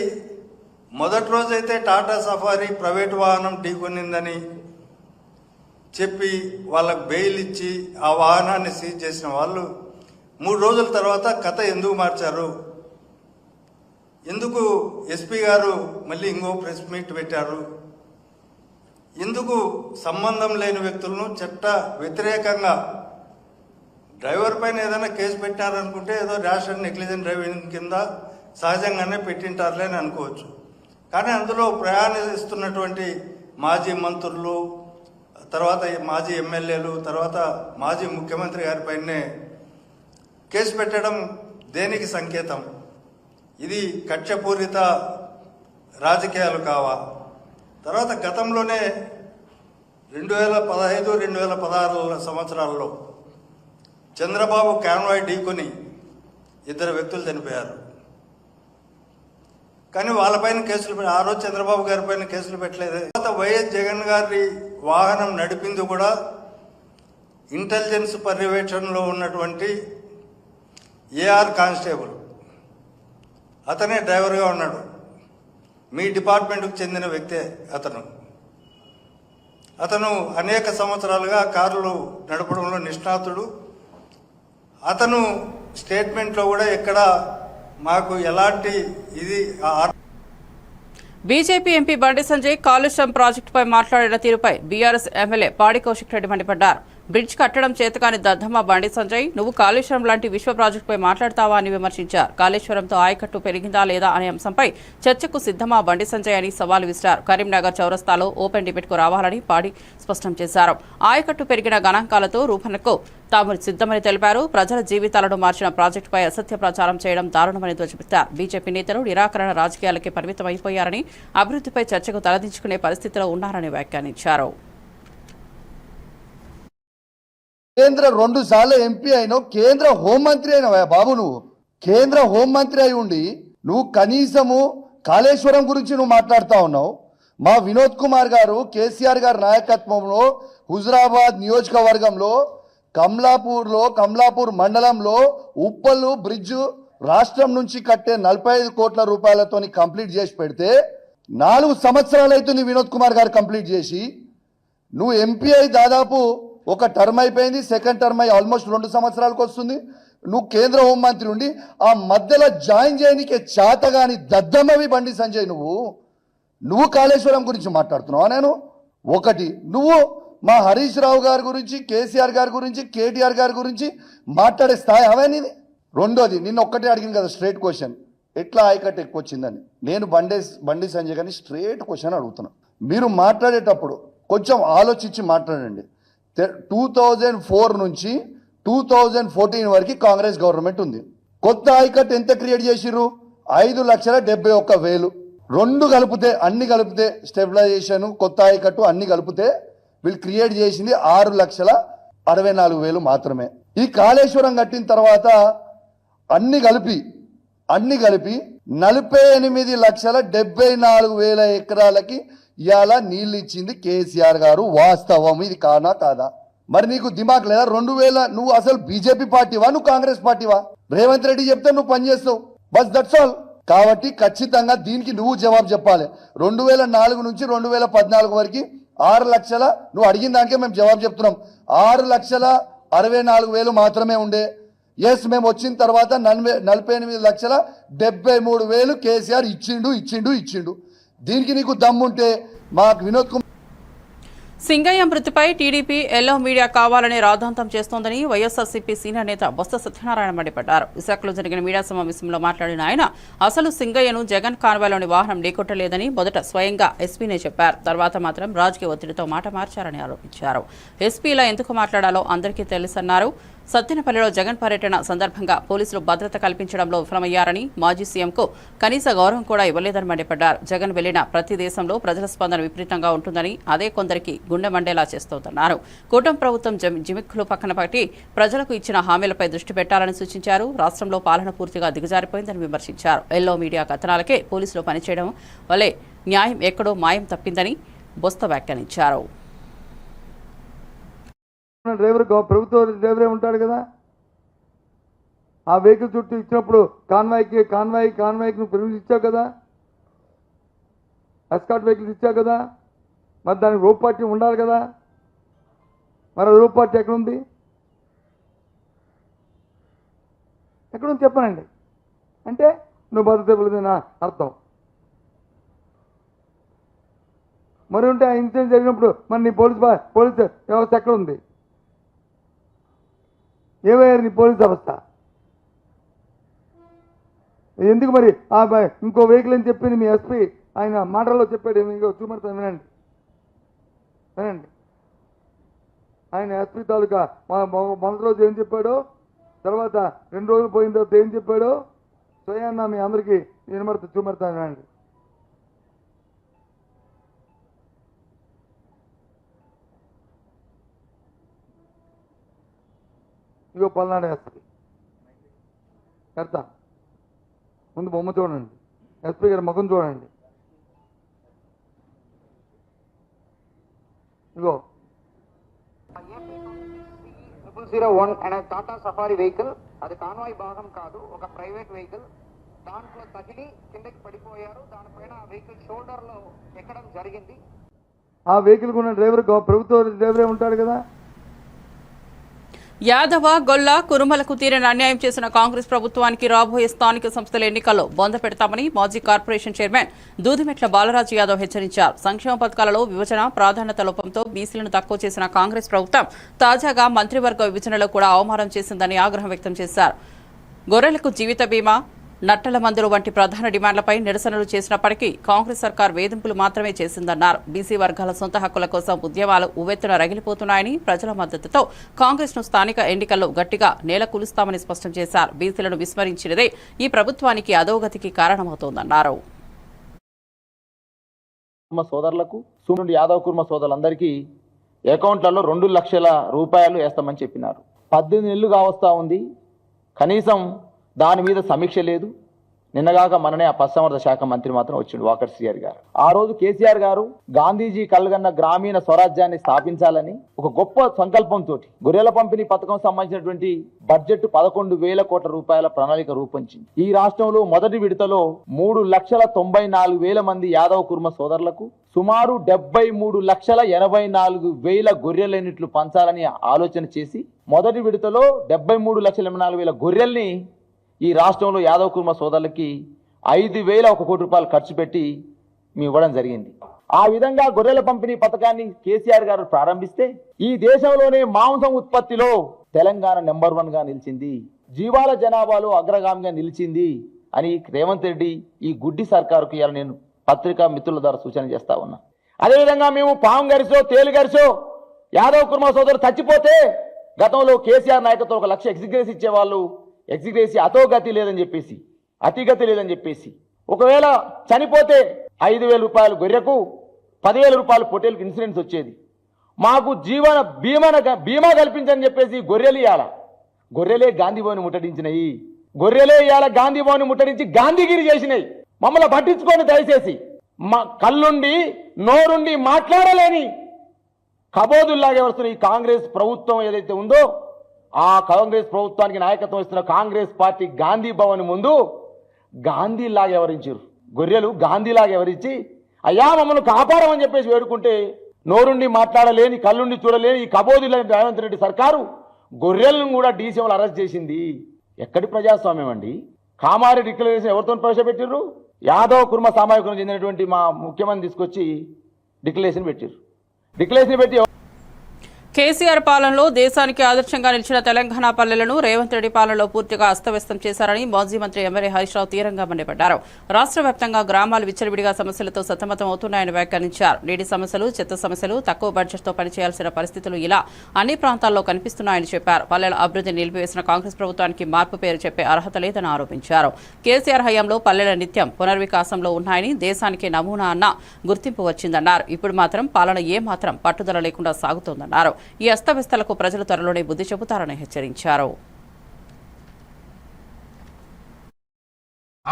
మొదటి రోజైతే టాటా సఫారీ ప్రైవేటు వాహనం ఢీకొనిందని చెప్పి వాళ్ళకు బెయిల్ ఇచ్చి ఆ వాహనాన్ని సీజ్ చేసిన వాళ్ళు 3 రోజుల తర్వాత కథ ఎందుకు మార్చారు? ఎందుకు ఎస్పీ గారు మళ్ళీ ఇంకో ప్రెస్ మీట్ పెట్టారు? ఎందుకు సంబంధం లేని వ్యక్తులను చట్ట వ్యతిరేకంగా డ్రైవర్ పైన ఏదైనా కేసు పెట్టారనుకుంటే ఏదో ర్యాష్ అండ్ నెగ్లిజెంట్ డ్రైవింగ్ కింద సహజంగానే పెట్టింటారులే అని అనుకోవచ్చు. కానీ అందులో ప్రయాణిస్తున్నటువంటి మాజీ మంత్రులు, తర్వాత మాజీ ఎమ్మెల్యేలు, తర్వాత మాజీ ముఖ్యమంత్రి గారిపైనే కేసు పెట్టడం దేనికి సంకేతం? ఇది కక్షపూరిత రాజకీయాలు కావా? తర్వాత గతంలోనే 2015, 2016 సంవత్సరాల్లో చంద్రబాబు కాన్వాయ్ ఢీకొని 2 వ్యక్తులు చనిపోయారు. కానీ వాళ్ళపైన కేసులు ఆ రోజు చంద్రబాబు గారి పైన కేసులు పెట్టలేదు. తర్వాత వైఎస్ జగన్ గారి వాహనం నడిపింది కూడా ఇంటెలిజెన్స్ పర్యవేక్షణలో ఉన్నటువంటి ఏఆర్ కానిస్టేబుల్, అతనే డ్రైవర్గా ఉన్నాడు. మీ డిపార్ట్మెంట్కు చెందిన వ్యక్తే అతను అనేక సంవత్సరాలుగా కారులు నడపడంలో నిష్ణాతుడు. అతను స్టేట్మెంట్లో కూడా ఎక్కడ మాకు ఎలాంటి ఇది. బీజేపీ ఎంపీ బండి సంజయ్ కాళేశ్వరం ప్రాజెక్టుపై మాట్లాడిన తీరుపై బీఆర్ఎస్ ఎమ్మెల్యే పాడి కౌశిక్ రెడ్డి మండిపడ్డారు. బ్రిడ్జ్ కట్టడం చేతకాని దద్దమ్మ బండి సంజయ్, నువ్వు కాళేశ్వరం లాంటి విశ్వ ప్రాజెక్టుపై మాట్లాడతావా అని విమర్శించారు. కాళేశ్వరంతో ఆయకట్టు పెరిగిందా లేదా అనే అంశంపై చర్చకు సిద్ధమా బండి సంజయ్ అని సవాల్ విసిరారు. కరీంనగర్ చౌరస్తాలో ఓపెన్ డిబేట్కు రావాలని పాడి స్పష్టం చేశారు. ఆయకట్టు పెరిగిన గణాంకాలతో రూపణకు తాము సిద్ధమని తెలిపారు. ప్రజల జీవితాలను మార్చిన ప్రాజెక్టుపై అసత్య ప్రచారం చేయడం దారుణమని ధ్వజమెత్తారు. బీజేపీ నేతలు నిరాకరణ రాజకీయాలకే పరిమితమైపోయారని, అభివృద్ధిపై చర్చకు తలదించుకునే పరిస్థితిలో ఉన్నారని వ్యాఖ్యానించారు. కేంద్ర 2 సార్లు ఎంపీ అయినావు, కేంద్ర హోంమంత్రి అయినవా బాబు? నువ్వు కేంద్ర హోంమంత్రి అయి ఉండి నువ్వు కనీసము కాళేశ్వరం గురించి నువ్వు మాట్లాడుతూ ఉన్నావు. మా వినోద్ కుమార్ గారు కేసీఆర్ గారి నాయకత్వంలో హుజురాబాద్ నియోజకవర్గంలో కమలాపూర్ మండలంలో ఉప్పల్లు బ్రిడ్జ్ రాష్ట్రం నుంచి కట్టే 45 కోట్ల రూపాయలతో కంప్లీట్ చేసి పెడితే 4 సంవత్సరాలు అవుతుంది వినోద్ కుమార్ గారు కంప్లీట్ చేసి. నువ్వు ఎంపీ అయి దాదాపు ఒక టర్మ్ అయిపోయింది, సెకండ్ టర్మ్ అయి ఆల్మోస్ట్ 2 సంవత్సరాలకు వస్తుంది. నువ్వు కేంద్ర హోంమంత్రి ఉండి ఆ మధ్యలో జాయిన్ చేయడానికి చేతగాని దద్దమ్మవి బండి సంజయ్. నువ్వు కాళేశ్వరం గురించి మాట్లాడుతున్నావా? నేను ఒకటి, నువ్వు మా హరీష్ రావు గారి గురించి, కేసీఆర్ గారి గురించి, కేటీఆర్ గారి గురించి మాట్లాడే స్థాయి అవన్నీ. రెండోది, నిన్న ఒక్కటే అడిగింది కదా స్ట్రేట్ క్వశ్చన్, ఎట్లా ఆయకట్టు ఎక్కువ వచ్చిందని. నేను బండి సంజయ్ గారిని స్ట్రేట్ క్వశ్చన్ అడుగుతున్నా. మీరు మాట్లాడేటప్పుడు కొంచెం ఆలోచించి మాట్లాడండి. 2004 నుంచి 2014 వరకు కాంగ్రెస్ గవర్నమెంట్ ఉంది. కొత్త ఆయకట్టు ఎంత క్రియేట్ చేసిర్రు? 5,71,000. 2 కలిపితే, అన్ని కలిపితే, స్టెబిలైజేషన్, కొత్త ఆయకట్టు అన్ని కలిపితే వీళ్ళు క్రియేట్ చేసింది 6,64,000 మాత్రమే. ఈ కాళేశ్వరం కట్టిన తర్వాత అన్ని కలిపి 48,74,000 ఎకరాలకి ఇవాళ నీళ్ళు ఇచ్చింది కేసీఆర్ గారు. వాస్తవం ఇది కానా కాదా? మరి నీకు దిమాగ్ లేదా? 2000 నువ్వు అసలు బీజేపీ పార్టీవా, నువ్వు కాంగ్రెస్ పార్టీవా? రేవంత్ రెడ్డి చెప్తే నువ్వు పనిచేస్తావు, బస్ దట్స్ ఆల్. కాబట్టి ఖచ్చితంగా దీనికి నువ్వు జవాబు చెప్పాలి. 2004 నుంచి 2014 వరకు 6 లక్షల, నువ్వు అడిగిన దానికే మేము జవాబు చెప్తున్నాం, 6,64,000 మాత్రమే ఉండే. ఎస్, మేము వచ్చిన తర్వాత 48,73,000 కేసీఆర్ ఇచ్చిండు. దీనికి నీకు దమ్ముంటే మాకు వినోద్ కుమార్ సింగయ్య మృతిపై టీడీపీ ఎల్లో మీడియా కావాలని రాద్ధాంతం చేస్తోందని వైఎస్ఆర్సీపీ సీనియర్ నేత బొత్స సత్యనారాయణ మండిపడ్డారు. విశాఖలో జరిగిన మీడియా సమావేశంలో మాట్లాడిన ఆయన అసలు సింగయ్యను జగన్ కాన్వాయ్లోని వాహనం ఢీకొట్టలేదని మొదట స్వయంగా ఎస్పీనే చెప్పారు. తర్వాత మాత్రం రాజకీయ ఒత్తిడితో మాట మార్చారని ఆరోపించారు. ఎస్పీ ఇలా ఎందుకు మాట్లాడాలో అందరికీ తెలుసన్నారు. సత్తెనపల్లిలో జగన్ పర్యటన సందర్భంగా పోలీసులు భద్రత కల్పించడంలో విఫలమయ్యారని, మాజీ సీఎంకు కనీస గౌరవం కూడా ఇవ్వలేదని మండిపడ్డారు. జగన్ వెళ్లిన ప్రతి దేశంలో ప్రజల స్పందన విపరీతంగా ఉంటుందని, అదే కొందరికి గుండె మండేలా చేస్తోందన్నారు. కూటమి ప్రభుత్వం జిమిక్కులు పక్కన పెట్టి ప్రజలకు ఇచ్చిన హామీలపై దృష్టి పెట్టాలని సూచించారు. రాష్ట్రంలో పాలన పూర్తిగా దిగజారిపోయిందని విమర్శించారు. ఎల్లో మీడియా కథనాలకే పోలీసులు పనిచేయడం వల్లే న్యాయం ఎక్కడో మాయం తప్పిందని బొత్స వ్యాఖ్యానించారు. డ్రైవర్ ప్రభుత్వ డ్రైవరే ఉంటాడు కదా, ఆ వెహికల్ చుట్టూ ఇచ్చినప్పుడు కాన్వాయ్కి నువ్వు పర్మిషన్ ఇచ్చావు కదా, ఎస్కాట్ వెహికల్స్ ఇచ్చావు కదా, మరి దానికి రోప్ పార్టీ ఉండాలి కదా, మరి రోప్ పార్టీ ఎక్కడుంది చెప్పానండి. అంటే నువ్వు భద్రత ఇవ్వలేదని అర్థం. మరి ఉంటే ఆ ఇన్సిడెంట్ జరిగినప్పుడు మరి నీ పోలీస్ వ్యవస్థ ఎక్కడ ఉంది? ఏమయ్యారు నీ పోలీస్ వ్యవస్థ? ఎందుకు మరి ఇంకో వెహికల్ అని చెప్పింది మీ ఎస్పీ ఆయన మాటల్లో చెప్పాడు. ఇంకో చూమడతాను వినండి. ఆయన ఎస్పీ తాలూకా మొదటి రోజు ఏం చెప్పాడో, తర్వాత 2 రోజులు పోయిన తర్వాత ఏం చెప్పాడో స్వయాన్న మీ అందరికీ చూమడతాను వినండి. ఇగో పల్నాడు ఎస్పీ కడతా, ముందు బొమ్మ చూడండి, ఎస్పీ గారి ముఖం చూడండి. ఇగో 001 అనే టాటా సఫారీ వెహికల్, అది కాన్వాయ్ భాగం కాదు, ఒక ప్రైవేట్ వెహికల్. దాంట్లో తగిలి కిందకి పడిపోయారు. దానిపైన వెహికల్ షోల్డర్ లో ఎక్కడం జరిగింది. ఆ వెహికల్ ఉన్న డ్రైవర్ ప్రభుత్వ డ్రైవరే ఉంటాడు కదా. యాదవ, గొల్ల, కురుమలకు తీరని అన్యాయం చేసిన కాంగ్రెస్ ప్రభుత్వానికి రాబోయే స్థానిక సంస్థల ఎన్నికల్లో బొంద పెడతామని మాజీ కార్పొరేషన్ చైర్మన్ దూదిమెట్ల బాలరాజు యాదవ్ హెచ్చరించారు. సంక్షేమ పథకాలలో విభజన ప్రాధాన్యత లోపంతో బీసీలను తక్కువ చేసిన కాంగ్రెస్ ప్రభుత్వం తాజాగా మంత్రివర్గ విభజనలో కూడా అవమానం చేసిందని ఆగ్రహం వ్యక్తం చేశారు. గొర్రెలకు జీవిత బీమా, నట్టల మందులు వంటి ప్రధాన డిమాండ్లపై నిరసనలు చేసినప్పటికీ కాంగ్రెస్ సర్కార్ వేధింపులు మాత్రమే చేసిందన్నారు. బీసీ వర్గాల సొంత హక్కుల కోసం ఉద్యమాలు ఉవ్వెత్తున రగిలిపోతున్నాయని, ప్రజల మద్దతుతో కాంగ్రెస్ ను స్థానిక ఎన్నికల్లో గట్టిగా నేలకూలుస్తామని స్పష్టం చేశారు. బీసీలను విస్మరించినదే ఈ ప్రభుత్వానికి అధోగతికి కారణమవుతోందన్నారు. సోదరులకు సూనుండి యాదవ్ కుర్మ సోదరులందరికీ అకౌంట్లలో 2 లక్షల రూపాయలు వేస్తామని చెప్పినారు. 18 నెలలు కావస్తా ఉంది, కనీసం దాని మీద సమీక్ష లేదు. నిన్నగాక మననే ఆ పశుసంవర్ధక శాఖ మంత్రి మాత్రం వచ్చిండు, వాకర్ సిఆర్ గారు. ఆ రోజు కేసీఆర్ గారు గాంధీజీ కలగన్న గ్రామీణ స్వరాజ్యాన్ని స్థాపించాలని ఒక గొప్ప సంకల్పంతో గొర్రెల పంపిణీ పథకం సంబంధించినటువంటి బడ్జెట్ 11,000 కోట్ల రూపాయల ప్రణాళిక రూపొందించింది. ఈ రాష్ట్రంలో మొదటి విడతలో 3,94,000 మంది యాదవ కుర్మ సోదరులకు సుమారు 73,84,000 గొర్రెలన్నిట్లు పంచాలని ఆలోచన చేసి మొదటి విడతలో 73,84,000 గొర్రెల్ని ఈ రాష్ట్రంలో యాదవ కుర్మ సోదరులకి 5,001 కోటి రూపాయలు ఖర్చు పెట్టి మేము ఇవ్వడం జరిగింది. ఆ విధంగా గొర్రెల పంపిణీ పథకాన్ని కేసీఆర్ గారు ప్రారంభిస్తే ఈ దేశంలోనే మాంసం ఉత్పత్తిలో తెలంగాణ నెంబర్ 1 గా నిలిచింది, జీవాల జనాభాలో అగ్రగామిగా నిలిచింది అని రేవంత్ రెడ్డి ఈ గుడ్డి సర్కారుకు ఇవాళ నేను పత్రికా మిత్రుల ద్వారా సూచన చేస్తా ఉన్నా. అదేవిధంగా మేము పాము గరిసో తేలు గరిసో యాదవ కుర్మ సోదరులు చచ్చిపోతే గతంలో కేసీఆర్ నాయకత్వం 1 లక్ష ఎగ్జిగ్రేస్ ఇచ్చేవాళ్ళు. ఎగ్జిగ్రేసి అతోగతి లేదని చెప్పేసి, అతిగతి లేదని చెప్పేసి, ఒకవేళ చనిపోతే 5,000 రూపాయలు గొర్రెకు, 10,000 రూపాయలు పొట్టేలకు ఇన్సూరెన్స్ వచ్చేది. మాకు జీవన బీమా కల్పించని చెప్పేసి గొర్రెలు ఇవ్వాల. గొర్రెలే గాంధీ భవన్ ముట్టడించినాయి, గొర్రెలే ఇవాళ గాంధీ భవన్ ముట్టడించి గాంధీగిరి చేసినాయి. మమ్మల్ని పట్టించుకొని దయచేసి, మా కళ్ళుండి నోరుండి మాట్లాడలేని కబోదుల్లాగా వస్తున్న ఈ కాంగ్రెస్ ప్రభుత్వం ఏదైతే ఉందో ఆ కాంగ్రెస్ ప్రభుత్వానికి నాయకత్వం ఇస్తున్న కాంగ్రెస్ పార్టీ గాంధీ భవన్ ముందు గాంధీలాగా ఎవరించారు, గొర్రెలు గాంధీలాగా ఎవరించి అయ్యా మమ్మల్ని కాపాడమని చెప్పేసి వేడుకుంటే నోరుండి మాట్లాడలేని కళ్ళుండి చూడలేని ఈ కబోదుల రేవంత్ రెడ్డి సర్కారు గొర్రెలను కూడా డీసీఎంలు అరెస్ట్ చేసింది. ఎక్కడి ప్రజాస్వామ్యం అండి? కామారెడ్డి డిక్లరేషన్ ఎవరితో ప్రవేశపెట్టిర్రు? యాదవ్ కుర్మ సామాజికం చెందినటువంటి మా ముఖ్యమంత్రి తీసుకొచ్చి డిక్లరేషన్ పెట్టారు. డిక్లరేషన్ పెట్టి కేసీఆర్ పాలనలో దేశానికి ఆదర్శంగా నిలిచిన తెలంగాణ పల్లెలను రేవంత్ రెడ్డి పాలనలో పూర్తిగా అస్తవ్యస్తం చేశారని మాజీ మంత్రి ఎమ్మెల్యే హరీష్ రావు తీవ్రంగా మండిపడ్డారు. రాష్ట్ర వ్యాప్తంగా గ్రామాలు విచ్చలవిడిగా సమస్యలతో సతమతం అవుతున్నాయని వ్యాఖ్యానించారు. నీటి సమస్యలు, చెత్త సమస్యలు, తక్కువ బడ్జెట్తో పనిచేయాల్సిన పరిస్థితులు ఇలా అన్ని ప్రాంతాల్లో కనిపిస్తున్నాయని చెప్పారు. పల్లెల అభివృద్ధిని నిలిపివేసిన కాంగ్రెస్ ప్రభుత్వానికి మార్పు పేరు చెప్పే అర్హత లేదని ఆరోపించారు. కేసీఆర్ హయాంలో పల్లెల నిత్యం పునర్వికాసంలో ఉన్నాయని, దేశానికి నమూనా అన్న గుర్తింపు వచ్చిందన్నారు. ఇప్పుడు మాత్రం పాలన ఏమాత్రం పట్టుదల లేకుండా సాగుతోందన్నారు. ఈ అస్తవ్యస్తలకు ప్రజలు త్వరలోనే బుద్ధి చెబుతారని హెచ్చరించారు.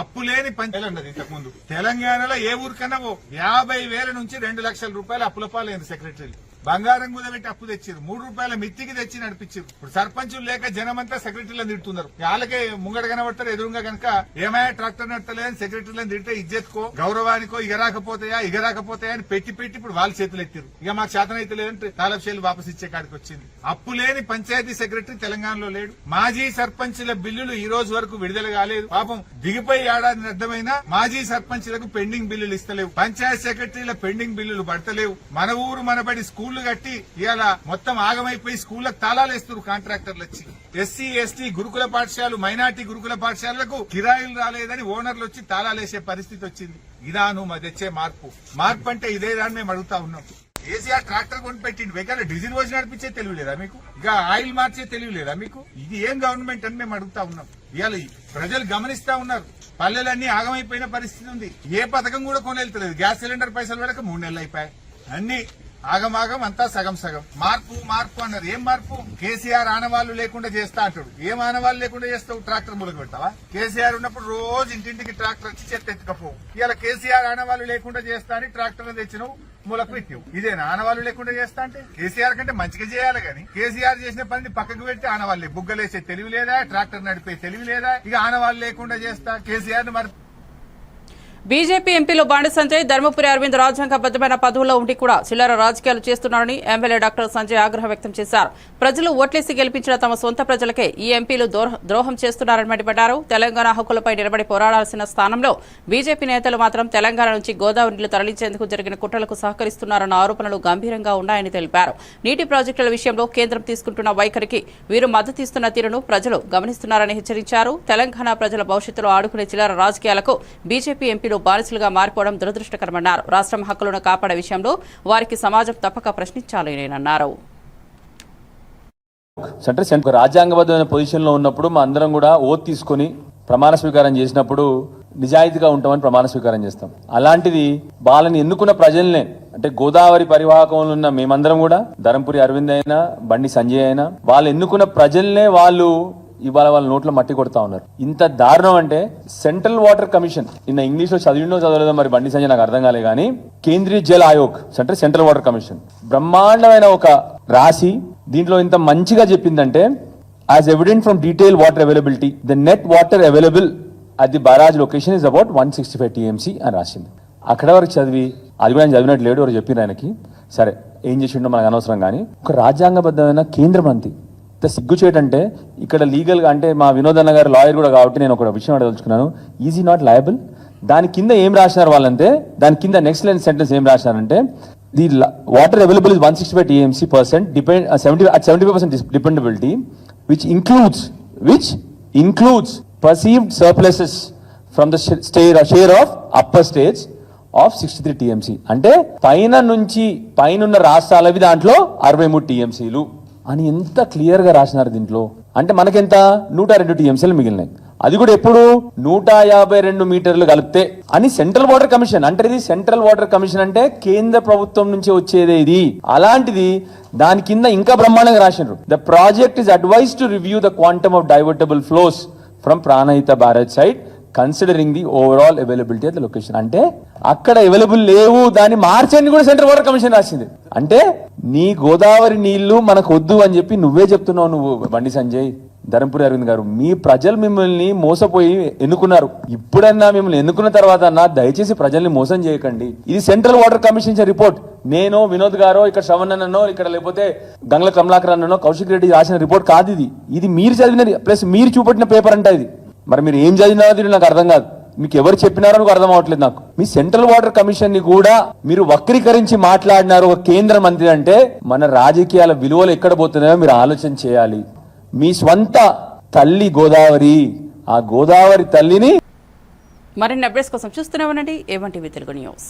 అప్పులేని పంచాలన్నది ఇంతకుముందు తెలంగాణలో ఏ ఊరికన్నా 50,000 నుంచి 2 లక్షల రూపాయలు అప్పుల పాలైంది. సెక్రటరీ బంగారం కుదబెట్టి అప్పు తెచ్చారు, 3 రూపాయల మిత్తికి తెచ్చి నడిపించారు. ఇప్పుడు సర్పంచులు లేక జనమంతా సెక్రటరీలను తిడుతున్నారు. వాళ్ళకే ముంగడ కనబడతారు, ఎదురుగా కనుక ఏమైనా ట్రాక్టర్ నడతలేదని సెక్రటరీలను తింటే ఇజ్జత్కో గౌరవానికో ఇగరాకపోతాయా అని పెట్టి ఇప్పుడు వాళ్ళ చేతులు ఎత్తారు. ఇక మాకు శాతనైతే లేదంటే తాలబ్షేలు వాపస్ ఇచ్చే కాడికి వచ్చింది. అప్పు లేని పంచాయతీ సెక్రటరీ తెలంగాణలో లేడు. మాజీ సర్పంచుల బిల్లులు ఈ రోజు వరకు విడుదల కాలేదు. పాపం దిగిపోయి ఏడాది అర్థమైనా మాజీ సర్పంచులకు పెండింగ్ బిల్లులు ఇస్తలేవు. పంచాయత్ సెక్రటరీల పెండింగ్ బిల్లులు పడతలేవు. మన ఊరు మనబడి స్కూళ్లు కట్టి ఇవాళ మొత్తం ఆగమైపోయి స్కూళ్లకు తాళాలు వేస్తారు కాంట్రాక్టర్లు వచ్చి. ఎస్సీ ఎస్టీ గురుకుల పాఠశాలలు, మైనార్టీ గురుకుల పాఠశాలలకు కిరాయిలు రాలేదని ఓనర్లు వచ్చి తాళాలు వేసే పరిస్థితి వచ్చింది. ఇదాను మా తెచ్చే మార్పు అంటే ఇదే దాన్ని మేము అడుగుతా ఉన్నాం. కేసీఆర్ ట్రాక్టర్ కొని పెట్టిండు, వెకాల డీజిల్ వచ్చి నడిపించే తెలియలేదా మీకు? ఇక ఆయిల్ మార్చే తెలియలేదా మీకు? ఇది ఏం గవర్నమెంట్ అని మేము అడుగుతా ఉన్నాం. ఇవాళ ప్రజలు గమనిస్తా ఉన్నారు. పల్లెలన్నీ ఆగమైపోయిన పరిస్థితి ఉంది. ఏ పథకం కూడా కొనేళ్తలేదు. గ్యాస్ సిలిండర్ పైసలు పడక 3 నెలలు అయిపోయాయి. అన్ని ఆగమాగం, అంతా సగం మార్పు అన్నారు. ఏం మార్పు? కేసీఆర్ ఆనవాళ్లు లేకుండా చేస్తా అంటాడు. ఏం ఆనవాళ్లు లేకుండా చేస్తావు? ట్రాక్టర్ మూలకు పెడతావా? కేసీఆర్ ఉన్నప్పుడు రోజు ఇంటింటికి ట్రాక్టర్ వచ్చి చెత్త ఎత్తుకపోవు. ఇవాళ కేసీఆర్ ఆనవాళ్లు లేకుండా చేస్తా అని ట్రాక్టర్ తెచ్చినావు, మూలకు పెట్టావు. ఇదేనా ఆనవాళ్లు లేకుండా చేస్తా అంటే? కేసీఆర్ కంటే మంచిగా చేయాలి కానీ కేసీఆర్ చేసిన పనిని పక్కకు పెట్టి ఆనవాళ్లే బుగ్గలేసే తెలివి లేదా? ట్రాక్టర్ నడిపే తెలివి లేదా? ఇక ఆనవాళ్లు లేకుండా చేస్తా కేసీఆర్ ని మరి. బీజేపీ ఎంపీలు బండి సంజయ్, ధర్మపురి అరవింద్ రాజ్యాంగబద్దమైన పదవుల్లో ఉండి కూడా చిల్లర రాజకీయాలు చేస్తున్నారని ఎమ్మెల్యే డాక్టర్ సంజయ్ ఆగ్రహం వ్యక్తం చేశారు. ప్రజలు ఓట్లేసి గెలిపించిన తమ సొంత ప్రజలకే ఈ ఎంపీలు ద్రోహం చేస్తున్నారని మండిపడ్డారు. తెలంగాణ హక్కులపై నిలబడి పోరాడాల్సిన స్థానంలో బీజేపీ నేతలు మాత్రం తెలంగాణ నుంచి గోదావరి నీళ్లు తరలించేందుకు జరిగిన కుట్రలకు సహకరిస్తున్నారన్న ఆరోపణలు గంభీరంగా ఉన్నాయని తెలిపారు. నీటి ప్రాజెక్టుల విషయంలో కేంద్రం తీసుకుంటున్న వైఖరికి వీరు మద్దతిస్తున్న తీరును ప్రజలు గమనిస్తున్నారని హెచ్చరించారు. తెలంగాణ ప్రజల భవిష్యత్తులో ఆడుకునే చిల్లర రాజకీయాలకు బీజేపీ ఎంపీలు బానిసలుగా మారిపోవడం దురదృష్టకరమన్నారు. రాష్ట్రం హక్కులను కాపాడే విషయంలో వారికి సమాజం తప్పక ప్రశ్నించాలని అన్నారు. రాజ్యాంగబద్ధమైన పొజిషన్లో ఉన్నప్పుడు మా అందరం కూడా ఓత్ తీసుకుని ప్రమాణ స్వీకారం చేసినప్పుడు నిజాయితీగా ఉంటామని ప్రమాణ స్వీకారం చేస్తాం. అలాంటిది వాళ్ళని ఎన్నుకున్న ప్రజల్నే, అంటే గోదావరి పరివాహకంలో ఉన్న మేమందరం కూడా, ధర్మపురి అరవింద్ అయినా బండి సంజయ్ అయినా, వాళ్ళు ఎన్నుకున్న ప్రజల్నే వాళ్ళు ఇవాళ వాళ్ళ నోట్లో మట్టి కొడతా ఉన్నారు. ఇంత దారుణం అంటే సెంట్రల్ వాటర్ కమిషన్, నిన్న ఇంగ్లీష్ లో చదవలేదో మరి బండి సంజయ్ నాకు అర్థం కాలే కానీ, కేంద్రీయ Jal Aayog central water commission బ్రహ్మాండమైన ఒక రాసి దీంట్లో ఇంత మంచిగా చెప్పిందంటే, as evident from detail water availability the net water available at the barrage location is about 165 TMC అని రాసింది. అక్కడ వరకు చదివి, అది కూడా ఆయన చదివినట్టు లేడు, ఎవరు చెప్పిన ఆయనకి. సరే ఏం చేసిండో మనకు అనవసరం కానీ, ఒక రాజ్యాంగబద్ధమైన కేంద్ర మంత్రి ఇంత సిగ్గు చేయటంటే, ఇక్కడ లీగల్గా అంటే మా వినోదన్న గారు లాయర్ కూడా కాబట్టి నేను ఒక విషయం అడగదలుచుకున్నాను. Easy not liable. దాని కింద ఏం రాసినారు వాళ్ళంటే, దాని కింద నెక్స్ట్ లైన్ సెంటెన్స్ ఏం రాసినారంటే, the water available is 165 TMC% depend 75% dependability which includes perceived surpluses from the share of upper states of 63 TMC. అంటే పైనున్న రాష్ట్రాలవి దాంట్లో 63 TMCలు అని ఎంత క్లియర్ గా రాసినారు దీంట్లో. అంటే మనకెంత 102 TMCలు మిగిలినాయి. అది కూడా ఎప్పుడు 152 మీటర్లు కలిపితే అని సెంట్రల్ వాటర్ కమిషన్ అంటే, ఇది సెంట్రల్ వాటర్ కమిషన్ అంటే కేంద్ర ప్రభుత్వం నుంచి వచ్చేదే ఇది. అలాంటిది దాని కింద ఇంకా బ్రహ్మాండంగా రాసినారు, the project is advise to review the quantum of divertible flows from Pranahita barrage site considering the overall availability of the location. అంటే అక్కడ అవైలబుల్ లేవు, దాన్ని మార్చని కూడా సెంట్రల్ వాటర్ కమిషన్ రాసింది. అంటే నీ గోదావరి నీళ్లు మనకు వద్దు అని చెప్పి నువ్వే చెప్తున్నావు. నువ్వు బండి సంజయ్, ధర్మపురి అరవింద్ గారు, మీ ప్రజలు మిమ్మల్ని మోసపోయి ఎన్నుకున్నారు. ఇప్పుడన్నా మిమ్మల్ని ఎన్నుకున్న తర్వాత అన్నా దయచేసి ప్రజల్ని మోసం చేయకండి. ఇది సెంట్రల్ వాటర్ కమిషన్ ఇచ్చే రిపోర్ట్. నేను వినోద్ గారో, ఇక్కడ శ్రవణ్ అన్ననో, ఇక్కడ లేకపోతే గంగ్ల కమలాకర్ అన్ననో, కౌశిక్ రెడ్డి రాసిన రిపోర్ట్ కాదు ఇది. ఇది మీరు చదివినది ప్లస్ మీరు చూపెట్టిన పేపర్ అంట ఇది. మరి మీరు ఏం చదివినారో నాకు అర్థం కాదు, మీకు ఎవరు చెప్పినారో నాకు అర్థం అవ్వట్లేదు. నాకు మీ సెంట్రల్ వాటర్ కమిషన్ ని కూడా మీరు వక్రీకరించి మాట్లాడినారు ఒక కేంద్ర మంత్రి అంటే మన రాజకీయాల విలువలు ఎక్కడ పోతున్నాయో మీరు ఆలోచన చేయాలి. మీ స్వంత తల్లి గోదావరి, ఆ గోదావరి తల్లిని మరిన్ని అప్డేట్స్ కోసం చూస్తూనే ఉండండి ఏవన్ టీవీ తెలుగు న్యూస్.